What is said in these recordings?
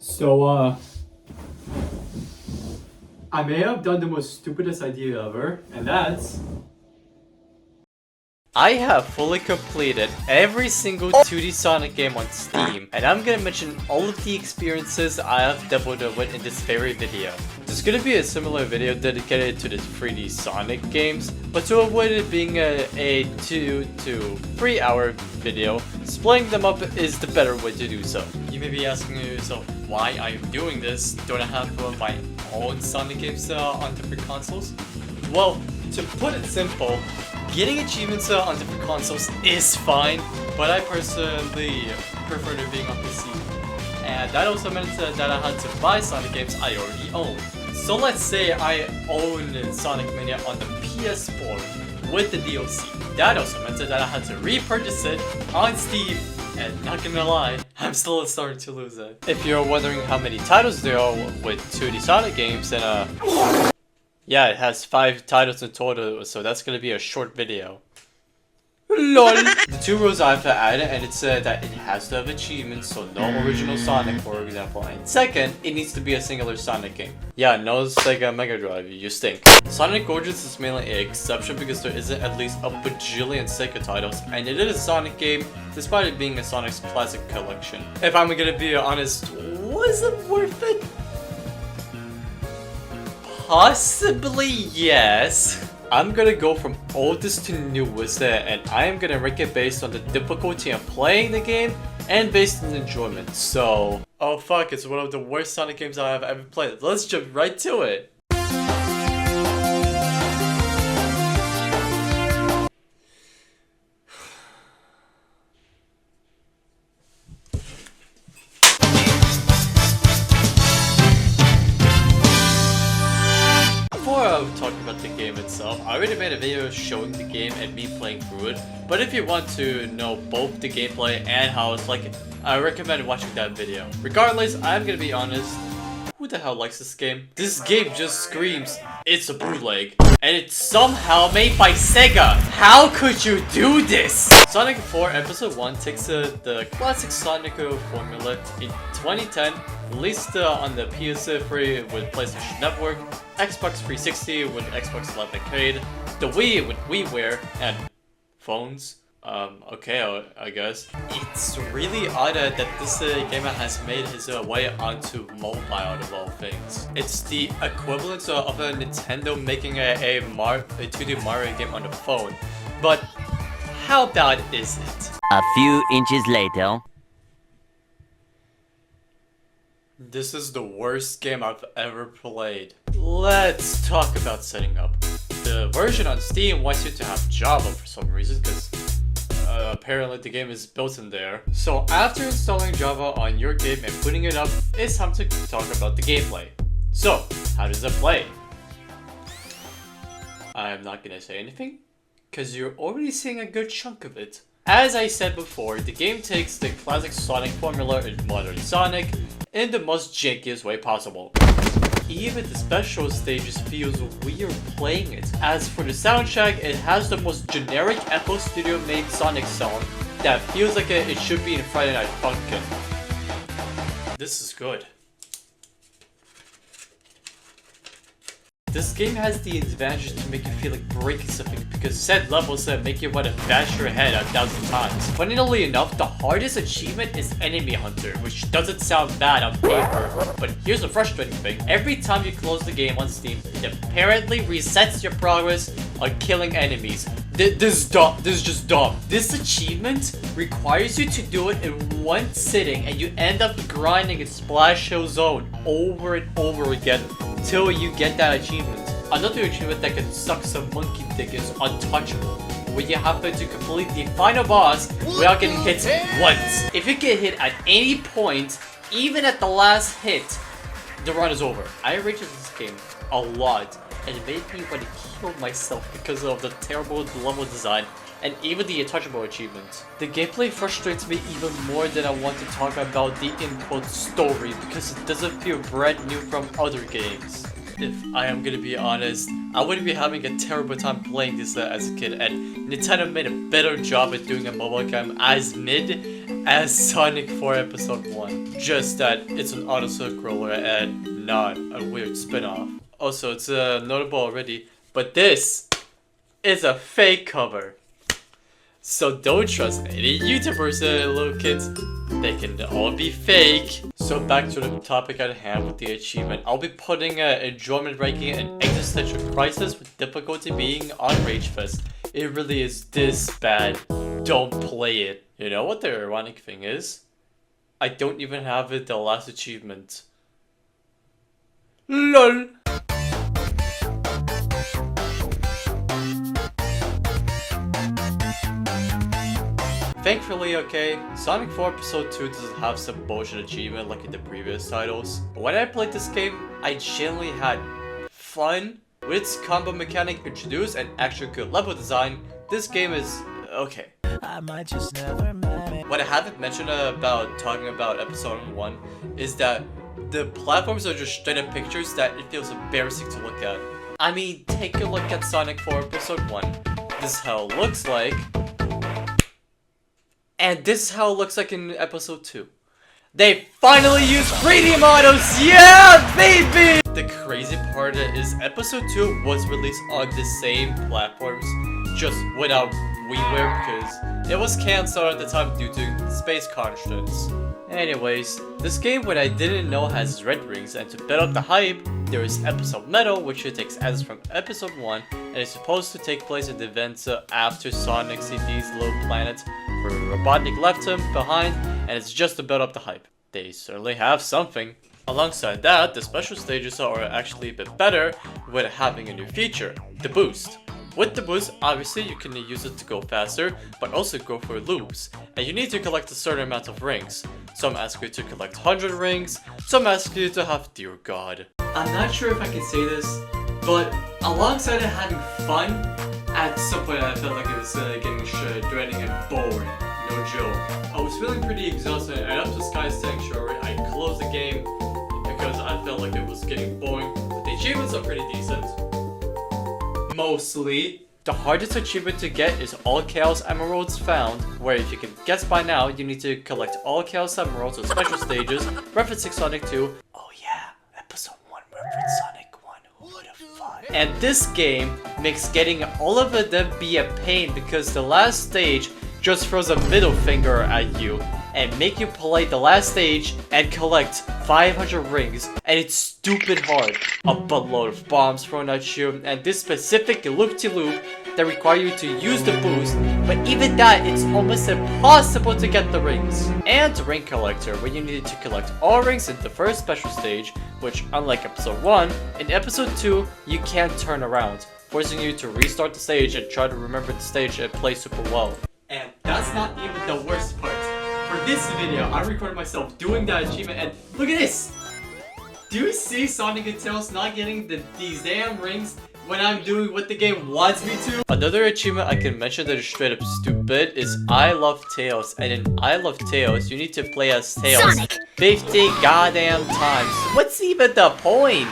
So, I may have done the most stupidest idea ever, and that's... I have fully completed every single 2D Sonic game on Steam, and I'm gonna mention all of the experiences I have dabbled with in this very video. There's gonna be a similar video dedicated to the 3D Sonic games, but to avoid it being a 2 to 3 hour video, splitting them up is the better way to do so. You may be asking yourself why I'm doing this. Don't I have my own Sonic games on different consoles? Well, to put it simple, getting achievements on different consoles is fine, but I personally prefer to being on PC. And that also meant that I had to buy Sonic games I already own. So let's say I own Sonic Mania on the PS4 with the DLC. That also meant that I had to repurchase it on Steam. And not gonna lie, I'm still starting to lose it. If you're wondering how many titles there are with 2D Sonic games, then yeah, it has 5 titles in total, so that's gonna be a short video. LOL! The 2 rules I have to add, and it's that it has to have achievements, so no original Sonic, for example. And second, it needs to be a singular Sonic game. Yeah, no Sega Mega Drive, you stink. Sonic Origins is mainly an exception because there isn't at least a bajillion Sega titles, and it is a Sonic game, despite it being a Sonic's classic collection. If I'm gonna be honest, was it worth it? Possibly yes. I'm gonna go from oldest to newest, and I am gonna rank it based on the difficulty of playing the game and based on enjoyment. So, oh fuck, it's one of the worst Sonic games I have ever played. Let's jump right to it. Before I talk about the game itself, I already made a video showing the game and me playing through it, but if you want to know both the gameplay and how it's like, I recommend watching that video. Regardless, I'm gonna be honest, who the hell likes this game? This game just screams, it's a bootleg, and it's somehow made by Sega! How could you do this? Sonic 4 Episode 1 takes the classic Sonic formula in 2010, released on the PS3 with PlayStation Network, Xbox 360 with Xbox Live Arcade, the Wii with WiiWare, and phones. Okay, I guess. It's really odd that this gamer has made his way onto mobile out of all things. It's the equivalent of a Nintendo making a 2D Mario game on the phone. But how bad is it? A few inches later. This is the worst game I've ever played. Let's talk about setting up. The version on Steam wants you to have Java for some reason, because apparently the game is built in there. So after installing Java on your game and putting it up, it's time to talk about the gameplay. So, how does it play? I'm not gonna say anything, because you're already seeing a good chunk of it. As I said before, the game takes the classic Sonic formula in modern Sonic in the most jankiest way possible. Even the special stages feels weird playing it. As for the soundtrack, it has the most generic FL Studio made Sonic song that feels like it should be in Friday Night Funkin'. This is good. This game has the advantage to make you feel like breaking something because said levels that make you want to bash your head 1,000 times. Funnily enough, the hardest achievement is Enemy Hunter, which doesn't sound bad on paper, but here's the frustrating thing. Every time you close the game on Steam, it apparently resets your progress on killing enemies. This is just dumb. This achievement requires you to do it in one sitting and you end up grinding in Splash Hill Zone over and over again till you get that achievement. Another achievement that can suck some monkey dick is Untouchable, where you have to complete the final boss without getting hit once. If you get hit at any point, even at the last hit, the run is over. I rated this game a lot, and it made me want to kill myself because of the terrible level design and even the Untouchable achievement. The gameplay frustrates me even more than I want to talk about the in-quote story because it doesn't feel brand new from other games. if I am gonna be honest, I would be having a terrible time playing this as a kid, and Nintendo made a better job at doing a mobile game as mid as Sonic 4 Episode 1. Just that it's an auto-scroller and not a weird spin-off. Also, it's notable already, but this is a fake cover. So don't trust any YouTubers, little kids. They can all be fake. So back to the topic at hand with the achievement. I'll be putting enjoyment ranking and existential crisis with difficulty being on Ragefest. It really is this bad. Don't play it. You know what the ironic thing is? I don't even have it the last achievement. LOL. Thankfully, okay, Sonic 4 Episode 2 doesn't have some bullshit achievement like in the previous titles. But when I played this game, I genuinely had fun. With its combo mechanic introduced and actual good level design, this game is okay. I might just never met it. What I haven't mentioned about talking about Episode 1 is that the platforms are just straight up pictures that it feels embarrassing to look at. I mean, take a look at Sonic 4 Episode 1. This is how it looks like. And this is how it looks like in Episode 2. They finally used 3D models! Yeah, baby! The crazy part is Episode 2 was released on the same platforms, just without WiiWare because it was cancelled at the time due to space constraints. Anyways, this game, what I didn't know, has red rings, and to build up the hype, there is Episode Metal, which takes assets from Episode 1, and is supposed to take place in the events after Sonic CD's little planet, where Robotnik left him behind, and it's just to build up the hype. They certainly have something. Alongside that, the special stages are actually a bit better with having a new feature, the boost. With the boost, obviously you can use it to go faster, but also go for loops, and you need to collect a certain amount of rings. Some ask you to collect 100 rings, some ask you to have dear god. I'm not sure if I can say this, but alongside it having fun, at some point I felt like it was getting draining and boring, no joke. I was feeling pretty exhausted, and up to Sky Sanctuary, I closed the game because I felt like it was getting boring, but the achievements are pretty decent. Mostly. The hardest achievement to get is all Chaos Emeralds found, where if you can guess by now, you need to collect all Chaos Emeralds on special stages, referencing Sonic 2. Oh yeah, Episode 1 referenced Sonic 1, who would've thought? And this game makes getting all of them be a pain because the last stage just throws a middle finger at you and make you play the last stage and collect 500 rings, and it's stupid hard. A buttload of bombs thrown at you, and this specific loop-to-loop that require you to use the boost, but even that, it's almost impossible to get the rings. And Ring Collector, where you needed to collect all rings in the first special stage, which unlike Episode 1, in Episode 2, you can't turn around, forcing you to restart the stage and try to remember the stage and play super well. And that's not even the worst part. For this video, I recorded myself doing that achievement, and look at this! Do you see Sonic and Tails not getting these damn rings when I'm doing what the game wants me to? Another achievement I can mention that is straight up stupid is I Love Tails, and in I Love Tails, you need to play as Tails Sonic. 50 goddamn times. What's even the point?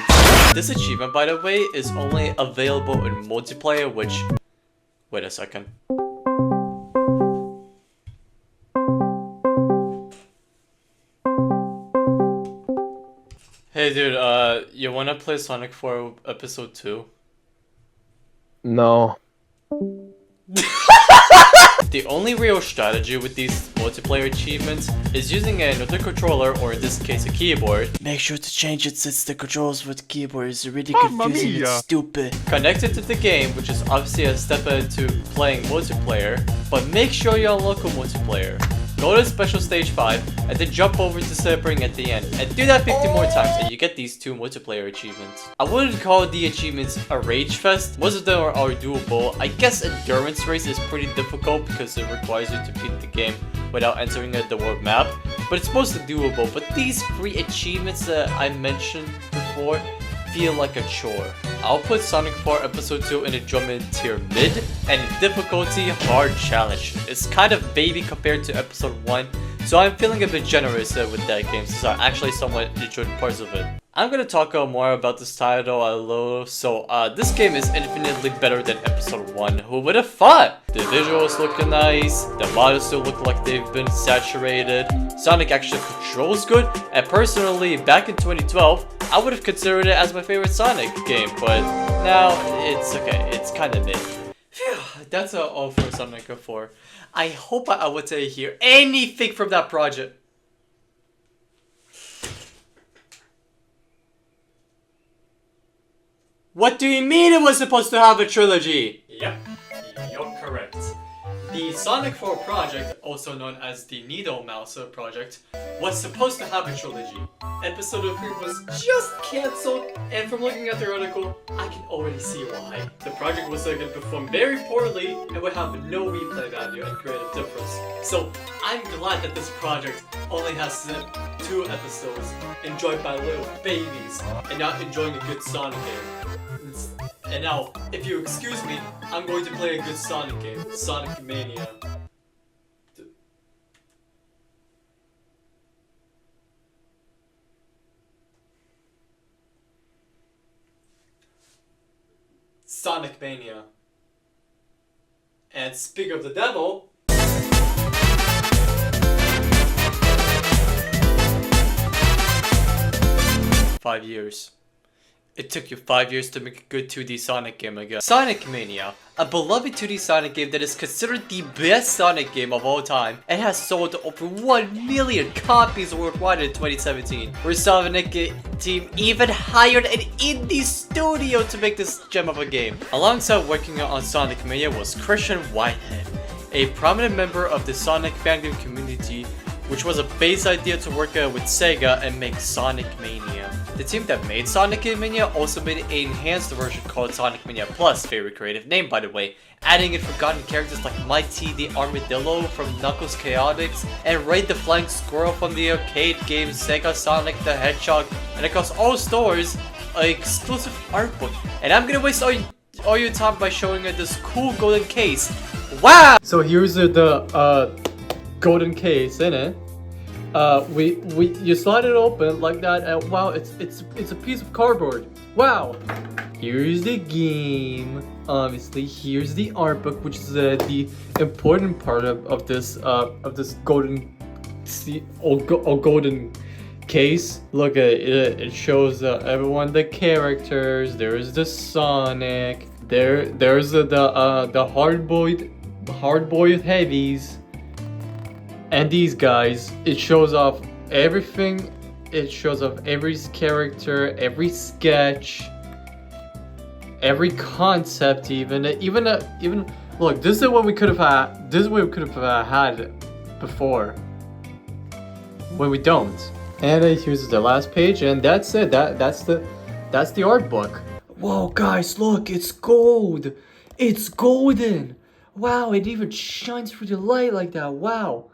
This achievement, by the way, is only available in multiplayer, which... Wait a second. Hey dude, you wanna play Sonic 4 Episode 2? No. The only real strategy with these multiplayer achievements is using another controller, or in this case a keyboard. Make sure to change it since the controls with keyboard is really confusing and stupid. Connect it to the game, which is obviously a step into playing multiplayer, but make sure you're on local multiplayer. Go to Special Stage 5, and then jump over to Sebring at the end, and do that 50 more times, and you get these 2 multiplayer achievements. I wouldn't call the achievements a rage fest. Most of them are doable. I guess Endurance Race is pretty difficult because it requires you to beat the game without entering the world map, but it's mostly doable. But these 3 achievements that I mentioned before feel like a chore. I'll put Sonic 4 Episode 2 in enjoyment tier mid, and in difficulty hard challenge. It's kind of baby compared to Episode 1, so I'm feeling a bit generous with that game since I actually somewhat enjoyed parts of it. I'm gonna talk more about this title a little. So, this game is infinitely better than episode 1. Who would have thought? The visuals look nice, the models still look like they've been saturated, Sonic action controls good, and personally, back in 2012, I would have considered it as my favorite Sonic game, but now, it's okay, it's kinda mid. Phew, that's all for Sonic 4. I hope I would hear anything from that project. What do you mean it was supposed to have a trilogy? Yep, you're correct. The Sonic 4 project, also known as the Needle Mouse project, was supposed to have a trilogy. Episode 3 was just cancelled, and from looking at the article, I can already see why. The project was going to perform very poorly and would have no replay value and creative difference. So I'm glad that this project only has 2 episodes enjoyed by little babies and not enjoying a good Sonic game. And now, if you excuse me, I'm going to play a good Sonic game, Sonic Mania. Sonic Mania. And speak of the devil, 5 years. It took you 5 years to make a good 2D Sonic game, I guess. Sonic Mania, a beloved 2D Sonic game that is considered the best Sonic game of all time and has sold over 1 million copies worldwide in 2017. Where Sonic team even hired an indie studio to make this gem of a game. Alongside working on Sonic Mania was Christian Whitehead, a prominent member of the Sonic fandom community, which was a base idea to work with Sega and make Sonic Mania. The team that made Sonic Mania also made an enhanced version called Sonic Mania Plus, very creative name by the way, adding in forgotten characters like Mighty the Armadillo from Knuckles Chaotix, and Raid the Flying Squirrel from the arcade game Sega Sonic the Hedgehog, and across all stores, an exclusive art book. And I'm gonna waste all your time by showing you this cool golden case. Wow! So here's the golden case in it. You slide it open like that, and wow, it's a piece of cardboard. Wow. Here's the game. Obviously, here's the art book, which is the important part of this golden golden case. Look at it. It shows everyone the characters. There's the Sonic. There's the hard-boiled heavies. And these guys, it shows off everything. It shows off every character, every sketch, every concept, even look. This is what we could have had. This is what we could have had before. When we don't. And here's the last page, and that's it. That's the art book. Whoa, guys, look! It's gold. It's golden. Wow! It even shines through the light like that. Wow.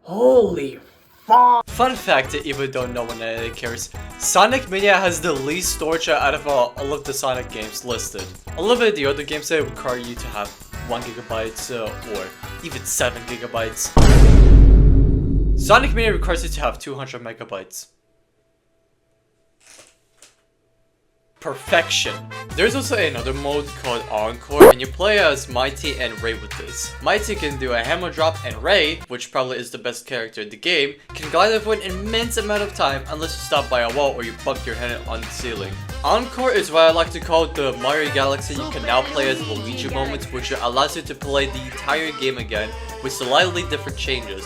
Holy fuck! Fun fact that even don't know when it cares, Sonic Mania has the least storage out of all of the Sonic games listed. A little bit of the other games that require you to have 1 gigabyte or even 7 gigabytes. Sonic Mania requires you to have 200 megabytes. Perfection. There's also another mode called Encore, and you play as Mighty and Ray with this. Mighty can do a hammer drop, and Ray, which probably is the best character in the game, can glide over an immense amount of time unless you stop by a wall or you bump your head on the ceiling. Encore is what I like to call the Mario Galaxy. You can now play as Luigi moments, which allows you to play the entire game again with slightly different changes.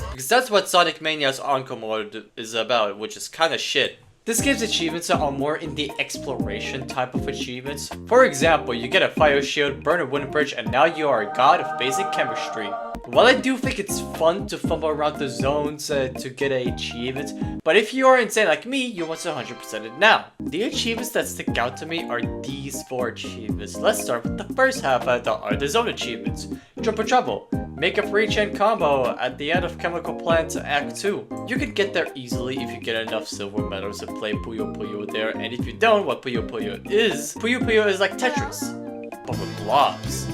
Because that's what Sonic Mania's Encore mode is about, which is kinda shit. This game's achievements are more in the exploration type of achievements. For example, you get a fire shield, burn a wooden bridge, and now you are a god of basic chemistry. While I do think it's fun to fumble around the zones to get an achievement, but if you are insane like me, you want to 100% it now. The achievements that stick out to me are these 4 achievements. Let's start with the first half that are the zone achievements. Triple Trouble. Make a free chain combo at the end of Chemical Plant Act 2. You can get there easily if you get enough silver medals to play Puyo Puyo there, and if you don't, what Puyo Puyo is like Tetris, but with blobs.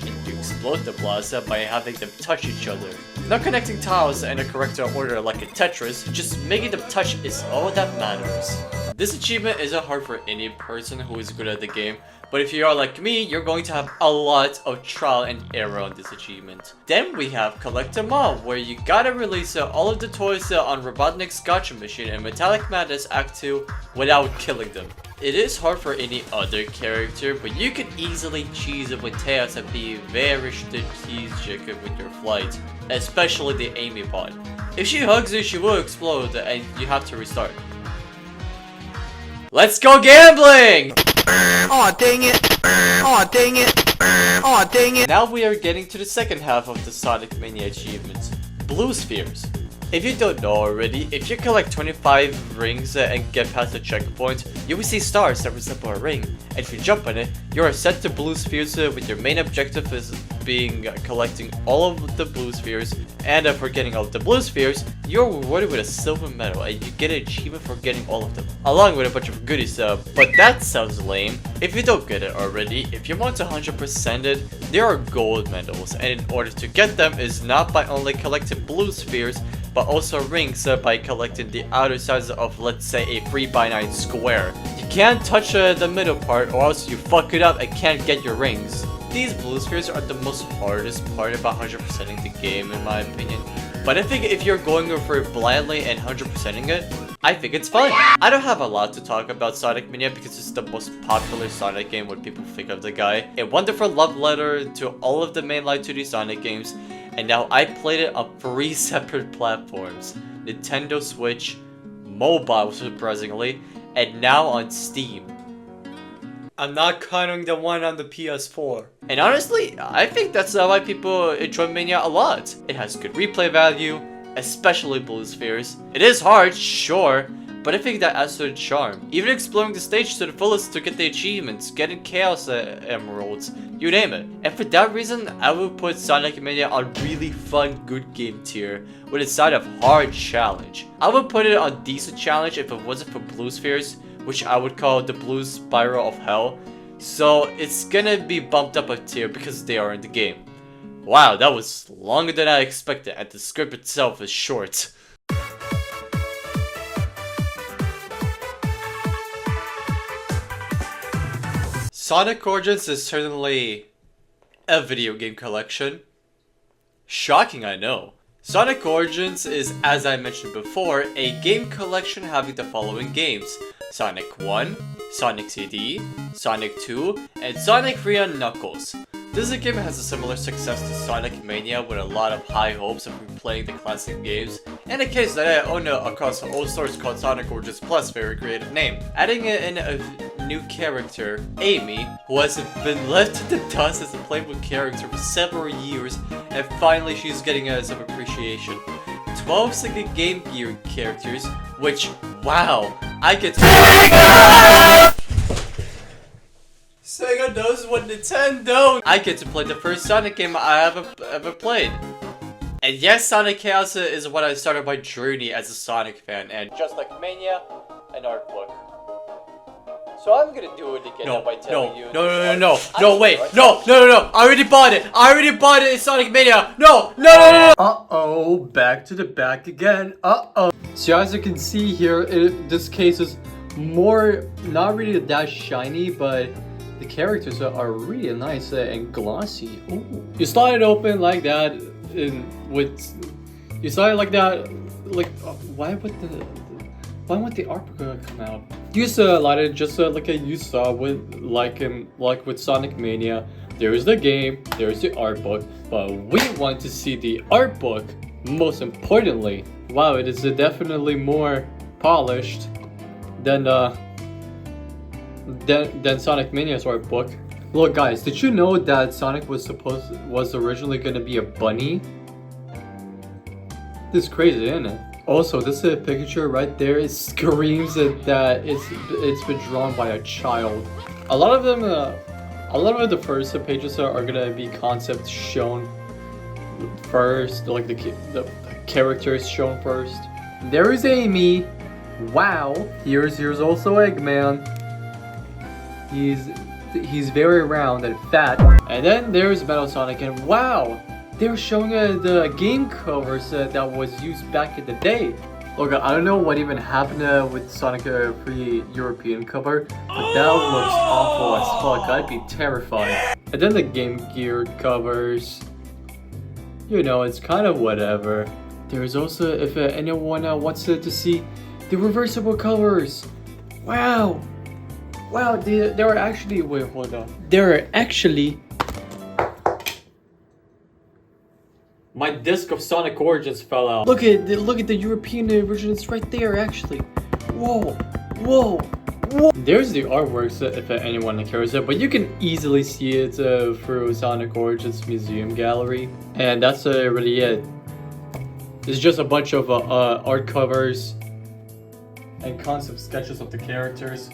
And you explode the plaza by having them touch each other. Not connecting tiles in a correct order like in Tetris, just making them touch is all that matters. This achievement isn't hard for any person who is good at the game, but if you are like me, you're going to have a lot of trial and error on this achievement. Then we have Collect 'em All, where you gotta release all of the toys on Robotnik's Gotcha Machine and Metallic Madness Act 2 without killing them. It is hard for any other character, but you can easily cheese it with Tails and be very strategic with your flight, especially the Amy pod. If she hugs you, she will explode and you have to restart. Let's go gambling! Aw, dang it! Aw, dang it! Aw, dang it! Now we are getting to the second half of the Sonic Mania achievements, Blue Spheres. If you don't know already, if you collect 25 rings and get past the checkpoint, you will see stars that resemble a ring. And if you jump on it, you are sent to blue spheres with your main objective is being collecting all of the blue spheres. And for getting all of the blue spheres, you're rewarded with a silver medal and you get an achievement for getting all of them, along with a bunch of goodies. But that sounds lame. If you don't get it already, if you want to 100% it, there are gold medals, and in order to get them is not by only collecting blue spheres, but also rings by collecting the outer sides of, let's say, a 3x9 square. You can't touch the middle part or else you fuck it up and can't get your rings. These blue spheres are the most hardest part about 100%ing the game in my opinion. But I think if you're going for it blindly and 100%ing it, I think it's fun. I don't have a lot to talk about Sonic Mania because it's the most popular Sonic game when people think of the guy. A wonderful love letter to all of the mainline 2D Sonic games. And now I played it on 3 separate platforms. Nintendo Switch, mobile surprisingly, and now on Steam. I'm not counting the one on the PS4. And honestly, I think that's why people enjoy Mania a lot. It has good replay value, especially Blue Spheres. It is hard, sure, but I think that adds to the charm. Even exploring the stage to the fullest to get the achievements, getting Chaos Emeralds, you name it. And for that reason, I would put Sonic Mania on really fun good game tier with a side of hard challenge. I would put it on decent challenge if it wasn't for Blue Spheres, which I would call the Blue Spiral of Hell. So it's gonna be bumped up a tier because they are in the game. Wow, that was longer than I expected, and the script itself is short. Sonic Origins is certainly a video game collection. Shocking, I know. Sonic Origins is, as I mentioned before, a game collection having the following games: Sonic 1, Sonic CD, Sonic 2, and Sonic 3 on Knuckles. This game has a similar success to Sonic Mania with a lot of high hopes of replaying the classic games, and a case that I own across all stores called Sonic Origins Plus, very creative name. Adding in a new character, Amy, who has been left in the dust as a playable character for several years, and finally she's getting some appreciation. 12 Sega Game Gear characters, which, wow, I get to Sega knows what Nintendo! I get to play the first Sonic game I ever played. And yes, Sonic Chaos is what I started my journey as a Sonic fan, and just like Mania, an art book. So I'm gonna do it again by telling you. No, wait, no, I already bought it! In Sonic Mania! No! Uh-oh, back to the back again. Uh-oh. So as you can see here, this case is more, not really that shiny, but the characters are really nice and glossy. Ooh. You slide it open like that, why would the art book come out? You slide it just like you saw with with Sonic Mania. There's the game, there's the art book, but we want to see the art book. Most importantly, wow, it is definitely more polished than Sonic Mania's art book. Look, guys, did you know that Sonic was originally gonna be a bunny? This is crazy, isn't it? Also, this is a picture right there. It screams that it's been drawn by a child. A lot of the first pages are gonna be concepts shown first, like the characters shown first. There is Amy. Wow. Here's also Eggman. he's very round and fat. And then there's Metal Sonic, and wow, they're showing the game covers that was used back in the day. Look, I don't know what even happened with Sonic 3 European cover, but that looks awful as fuck. I'd be terrified. And then the Game Gear covers. You know, it's kind of whatever. There's also, if anyone wants to see the reversible covers. Wow! Wow, there are actually, wait, hold on. There are actually... My disc of Sonic Origins fell out. Look at the European version, it's right there actually. Whoa, whoa, whoa. There's the artworks if anyone cares, but you can easily see it through Sonic Origins Museum Gallery. And that's really it. It's just a bunch of art covers and concept sketches of the characters.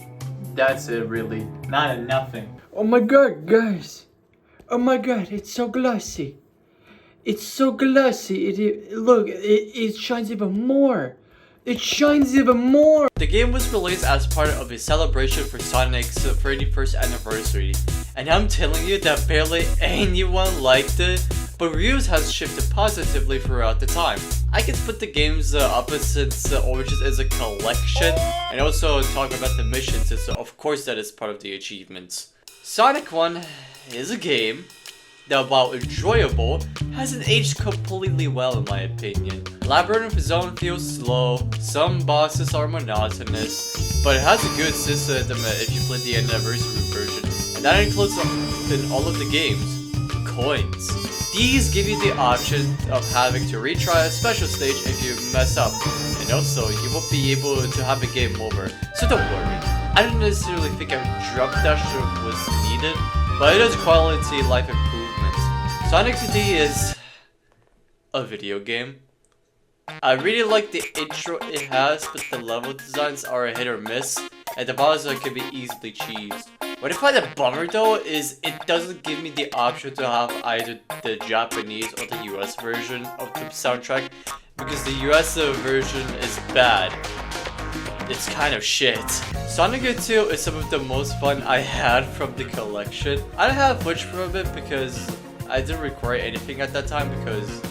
That's it really, not nothing. Oh my god, guys. Oh my god, it's so glossy. It's so glossy. Look, it shines even more. It shines even more. The game was released as part of a celebration for Sonic's 31st anniversary, and I'm telling you that barely anyone liked it, but reviews has shifted positively throughout the time. I can put the games up since Origins is a collection, and also talk about the missions, so of course that is part of the achievements. Sonic 1 is a game that, while enjoyable, hasn't aged completely well in my opinion. Labyrinth Zone feels slow, some bosses are monotonous, but it has a good system if you play the anniversary version, and that includes in all of the games, coins. These give you the option of having to retry a special stage if you mess up, and also you won't be able to have a game over, so don't worry. I don't necessarily think a drop dash was needed, but it is quality life improvement. Sonic 2D is a video game. I really like the intro it has, but the level designs are a hit or miss, and the bosses can be easily cheesed. What I find a bummer though is it doesn't give me the option to have either the Japanese or the US version of the soundtrack, because the US version is bad. It's kind of shit. Sonic 2 is some of the most fun I had from the collection. I don't have footage from it because I didn't record anything at that time because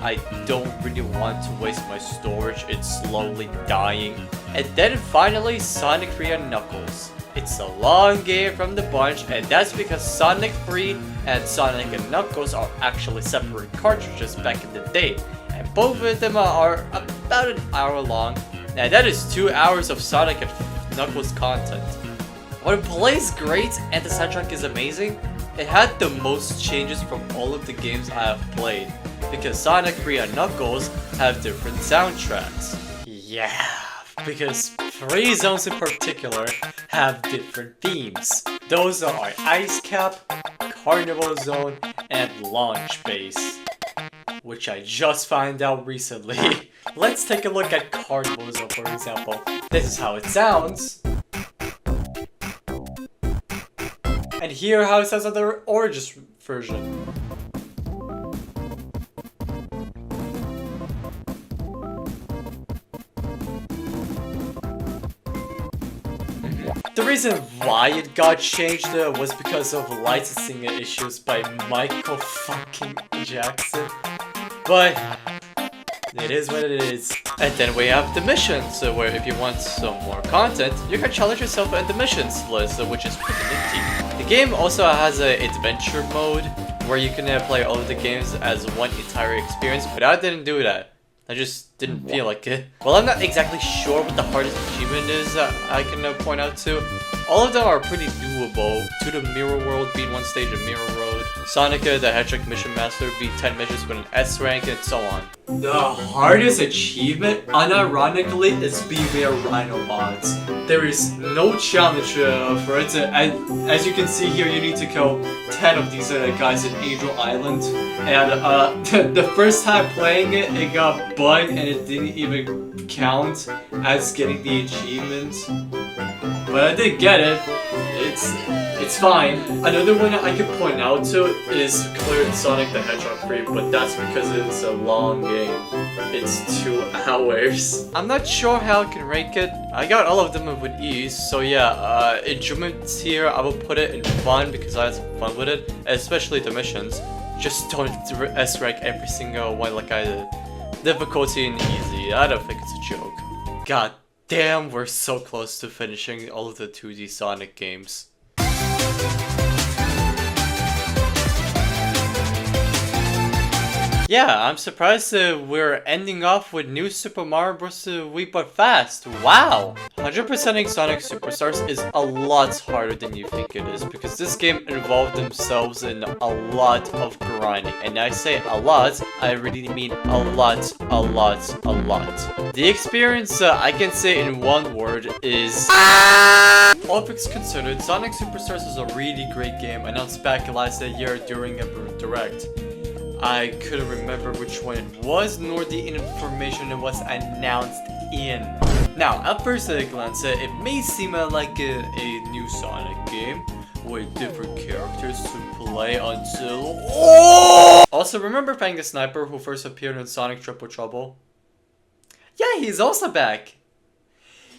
I don't really want to waste my storage, it's slowly dying. And then finally Sonic 3 and Knuckles. It's a long game from the bunch, and that's because Sonic 3 and Sonic and Knuckles are actually separate cartridges back in the day. And both of them are about an hour long. Now that is 2 hours of Sonic and Knuckles content. When it plays great and the soundtrack is amazing, it had the most changes from all of the games I have played, because Sonic 3 and Knuckles have different soundtracks. Yeah, because 3 zones in particular have different themes. Those are Ice Cap, Carnival Zone, and Launch Base, which I just found out recently. Let's take a look at Carnival Zone for example. This is how it sounds. And here how it sounds on the Origins version. The reason why it got changed was because of licensing issues by Michael fucking Jackson. But it is what it is. And then we have the missions, where if you want some more content, you can challenge yourself in the missions list, which is pretty nifty. The game also has an adventure mode, where you can play all of the games as one entire experience, but I didn't do that. I just didn't feel like it. Well, I'm not exactly sure what the hardest achievement is I can point out to. All of them are pretty doable. To the Mirror World, beat 1 stage of Mirror Road. Sonic the Hedgehog Mission Master, beat 10 missions with an S rank, and so on. The hardest achievement, unironically, is Beware Rhino mods. There is no challenge for it. As you can see here, you need to kill 10 of these guys in Angel Island. And the first time playing it, it got bugged and it didn't even count as getting the achievement. But I did get it. It's fine. Another one I could point out to is cleared Sonic the Hedgehog free, but that's because it's a long game. It's 2 hours. I'm not sure how I can rank it. I got all of them with ease, so yeah, enjoyment tier, I will put it in fun because I had some fun with it, especially the missions. Just don't S-rank every single one like I did. Difficulty and easy, I don't think it's a joke. God damn, we're so close to finishing all of the 2D Sonic games. Yeah, I'm surprised we're ending off with New Super Mario Bros. Wii but fast. Wow! 100%ing Sonic Superstars is a lot harder than you think it is because this game involved themselves in a lot of grinding. And I say a lot, I really mean a lot, a lot, a lot. The experience, I can say in one word, is... All things considered, Sonic Superstars is a really great game announced back last year during a Direct. I couldn't remember which one it was, nor the information it was announced in. Now, at first glance, it may seem like a new Sonic game with different characters to play until... Also, remember Fang the Sniper who first appeared in Sonic Triple Trouble? Yeah, he's also back!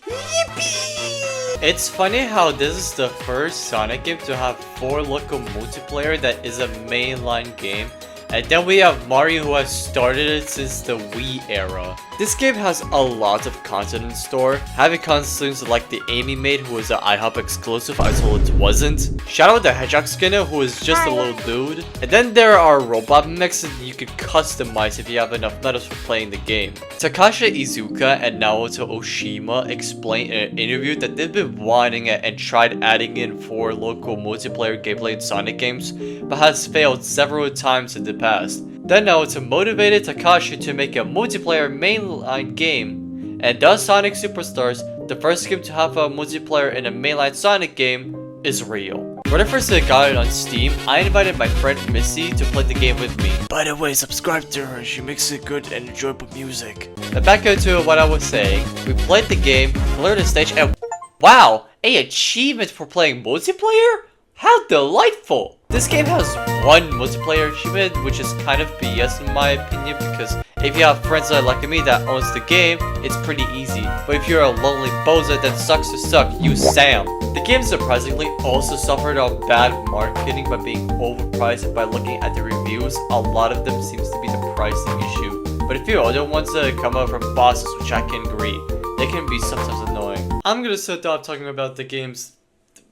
Yippee! It's funny how this is the first Sonic game to have 4 local multiplayer that is a mainline game. And then we have Mario who has started it since the Wii era. This game has a lot of content in store, having costumes like the Amy maid who was an IHOP exclusive until it wasn't, Shadow the Hedgehog skinner who is just a little dude, and then there are robot mechs that you can customize if you have enough medals for playing the game. Takashi Iizuka and Naoto Oshima explained in an interview that they've been wanting it and tried adding in 4 local multiplayer gameplay in Sonic games, but has failed several times in the past. Then Naoto motivated Takashi to make a multiplayer mainline game, and thus Sonic Superstars, the first game to have a multiplayer in a mainline Sonic game, is real. When I first got it on Steam, I invited my friend Missy to play the game with me. By the way, subscribe to her, she makes a good and enjoyable music. But back into what I was saying, we played the game, cleared the stage, and wow! An achievement for playing multiplayer? How delightful! This game has one multiplayer achievement, which is kind of BS in my opinion, because if you have friends like me that owns the game, it's pretty easy. But if you're a lonely bozo that sucks to suck, use Sam. The game surprisingly also suffered a bad marketing by being overpriced. By looking at the reviews, a lot of them seems to be the pricing issue. But if you don't want to come out from bosses, which I can agree, they can be sometimes annoying. I'm gonna stop talking about the game's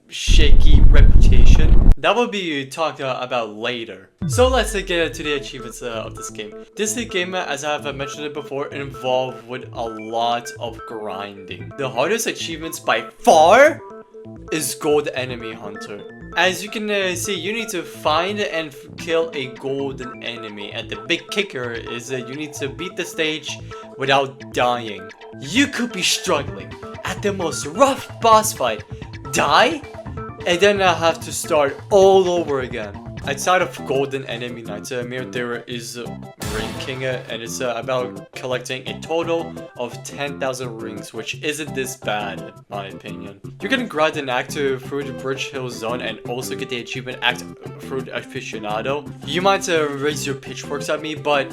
shaky reputation. That will be talked about later. So let's get to the achievements of this game. This game, as I have mentioned it before, involved with a lot of grinding. The hardest achievements by far is Gold Enemy Hunter. As you can see, you need to find and kill a golden enemy, and the big kicker is that you need to beat the stage without dying. You could be struggling at the most rough boss fight, die, and then I have to start all over again. Outside of Golden Enemy Nightmare, there is ranking, and it's about collecting a total of 10,000 rings, which isn't this bad, in my opinion. You can grind an active Fruit Bridge Hill Zone and also get the achievement Act Fruit Aficionado. You might raise your pitchforks at me, but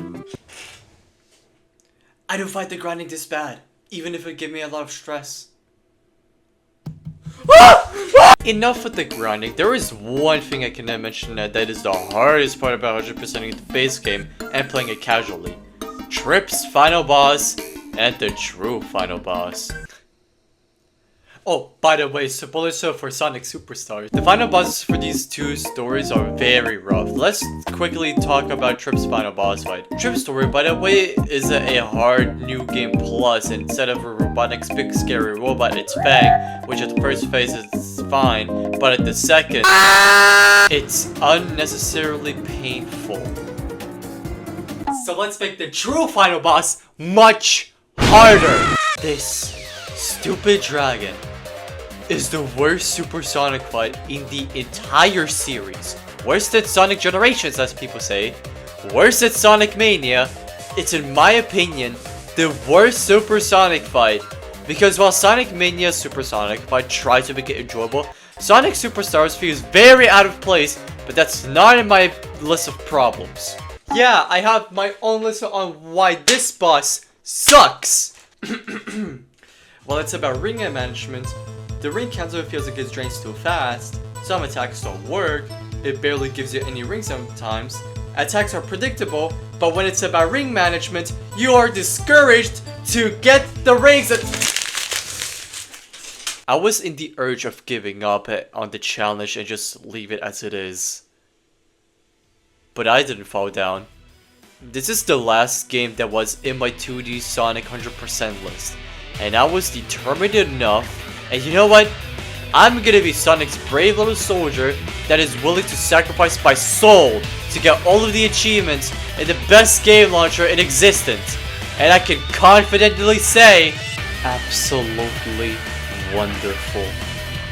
I don't find the grinding this bad, even if it gives me a lot of stress. Enough with the grinding. There is one thing I can mention that is the hardest part about 100%ing the base game and playing it casually. Trip's final boss and the true final boss. Oh, by the way, spoilers for Sonic Superstars. The final bosses for these 2 stories are very rough. Let's quickly talk about Trip's final boss fight. Trip's story, by the way, is a hard new game plus. Instead of a robotic big scary robot, it's Fang, which at the first phase is fine, but at the second, it's unnecessarily painful. So let's make the true final boss much harder. This stupid dragon is the worst supersonic fight in the entire series. Worse than Sonic Generations, as people say. Worse than Sonic Mania. It's, in my opinion, the worst supersonic fight. Because while Sonic Mania's supersonic fight tried to make it enjoyable, Sonic Superstars feels very out of place, but that's not in my list of problems. Yeah, I have my own list on why this boss sucks. Well, it's about ring management. The ring counter feels like it drains too fast. Some attacks don't work. It barely gives you any rings sometimes. Attacks are predictable, but when it's about ring management, you are discouraged to get the rings. I was in the urge of giving up on the challenge and just leave it as it is. But I didn't fall down. This is the last game that was in my 2D Sonic 100% list. And I was determined enough, and you know what? I'm gonna be Sonic's brave little soldier that is willing to sacrifice my soul to get all of the achievements in the best game launcher in existence. And I can confidently say, absolutely wonderful.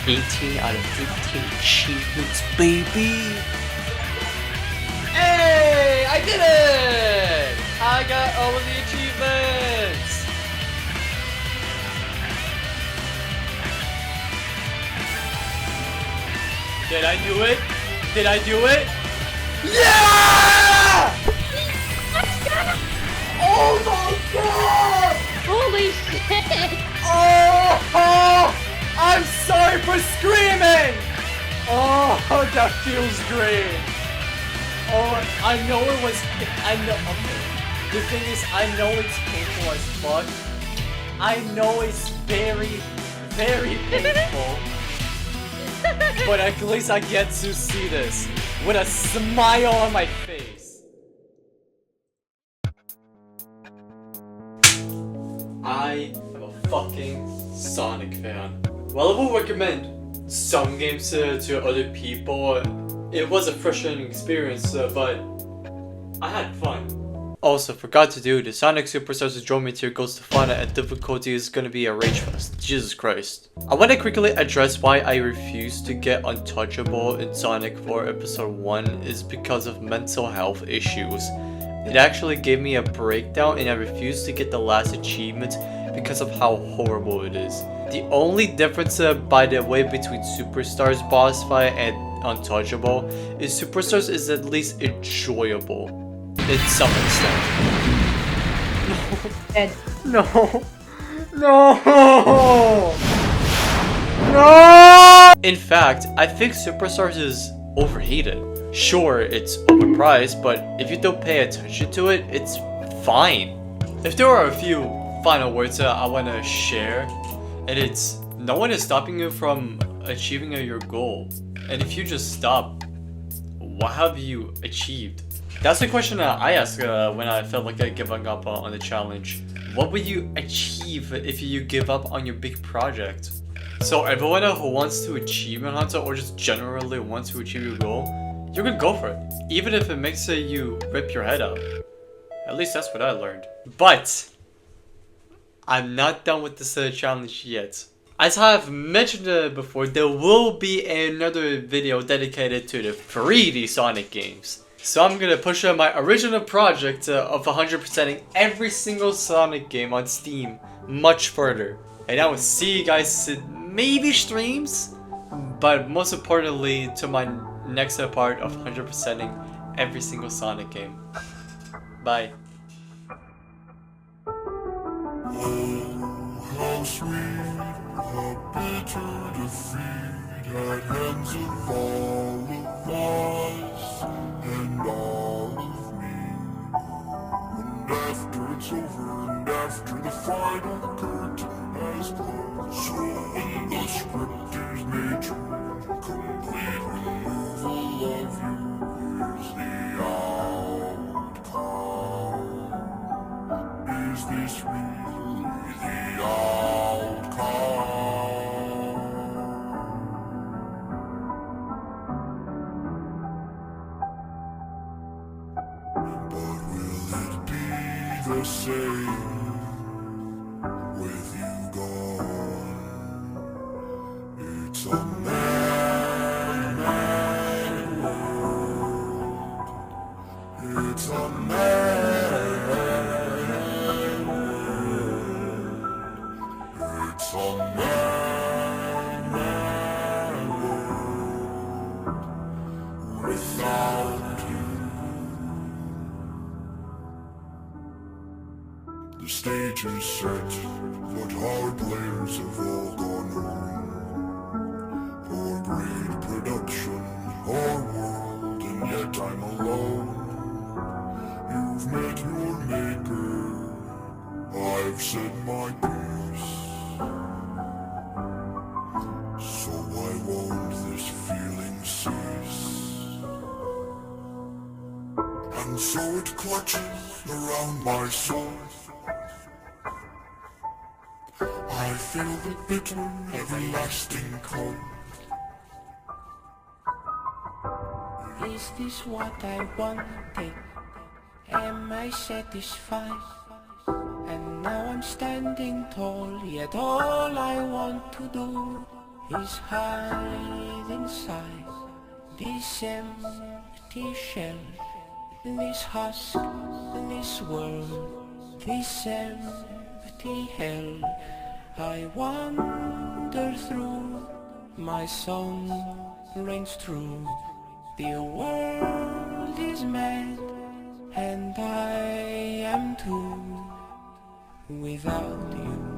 18 out of 18 achievements, baby! Hey! I did it! I got all of the achievements! Did I do it? Did I do it? Yeah! Oh my god! Holy shit! Oh! I'm sorry for screaming! Oh, that feels great. Oh, I know it was. I know. Okay. The thing is, I know it's painful as fuck. I know it's very, very painful. But at least I get to see this with a smile on my face. I am a fucking Sonic fan. While I will recommend some games to other people, it was a frustrating experience, but I had fun. Also, forgot to do the Sonic Superstars drove me to your goals to find out, and difficulty is gonna be a rage fest. Jesus Christ. I want to quickly address why I refused to get Untouchable in Sonic 4 Episode 1 is because of mental health issues. It actually gave me a breakdown and I refused to get the last achievement because of how horrible it is. The only difference, by the way, between Superstars boss fight and Untouchable is Superstars is at least enjoyable. In some extent. No. No. No. No. In fact, I think Superstars is overhated. Sure, it's overpriced, but if you don't pay attention to it, it's fine. If there are a few final words I want to share, and it's no one is stopping you from achieving your goal. And if you just stop, what have you achieved? That's the question I asked when I felt like giving up on the challenge. What would you achieve if you give up on your big project? So everyone who wants to achieve a hunter or just generally wants to achieve your goal, you can go for it. Even if it makes you rip your head out. At least that's what I learned. But I'm not done with this challenge yet. As I have mentioned before, there will be another video dedicated to the 3D Sonic games. So I'm gonna push my original project of 100%ing every single Sonic game on Steam much further. And I will see you guys in maybe streams, but most importantly to my next part of 100%ing every single Sonic game. Bye. Oh, how sweet, how bitter defeat at hands of all of us and all of me. And after it's over and after the final curtain has closed, so when the script is made true, complete removal of you is the outcome. Is this really the outcome? But will it be the same with you gone? It's a mad, mad world. It's a mad world. It's a mad, mad world. The stage is set, but our players have all gone home. Poor great production, our world, and yet I'm alone. You've met your maker, I've said my piece. So why won't this feeling cease? And so it clutches around my soul. I feel the bitter, everlasting cold. Is this what I wanted? Am I satisfied? And now I'm standing tall, yet all I want to do is hide inside this empty shell, this husk, this world, this empty hell. I wander through, my song rings true. The world is mad, and I am too, without you.